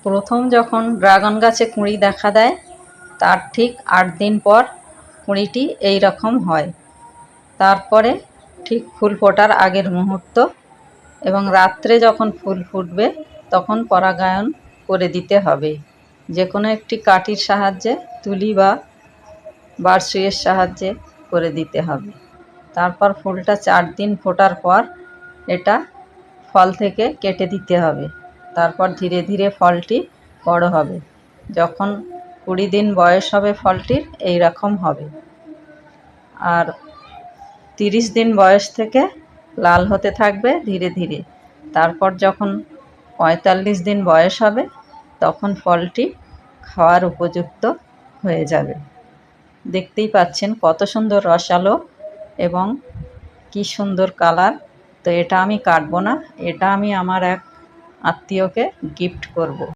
প্রথম যখন ড্রাগন গাছে কুঁড়ি দেখা দেয় তার ঠিক ৮ দিন পর কুঁড়িটি এই রকম হয়। তারপরে ঠিক ফুল ফোটার আগের মুহূর্ত এবং রাত্রে যখন ফুল ফুটবে তখন পরাগায়ন করে দিতে হবে। যে কোনো একটি কাঠির সাহায্যে তুলি বা বাঁশির সাহায্যে করে দিতে হবে। তারপর ফুলটা ৪ দিন ফোটার পর এটা ফল থেকে কেটে দিতে হবে। তারপর ধীরে ধীরে ফলটি বড় হবে। যখন ২০ দিন বয়স হবে ফলটির এই রকম হবে। আর ৩০ দিন বয়স থেকে লাল হতে থাকবে ধীরে ধীরে। তারপর যখন ৪৫ দিন বয়স হবে তখন ফলটি খাওয়ার উপযুক্ত হয়ে যাবে। দেখতেই পাচ্ছেন কত সুন্দর রসালো এবং কি সুন্দর কালার। তো এটা আমি কাটবো না, এটা আমি আমার এক আত্মীয়কে গিফট করব।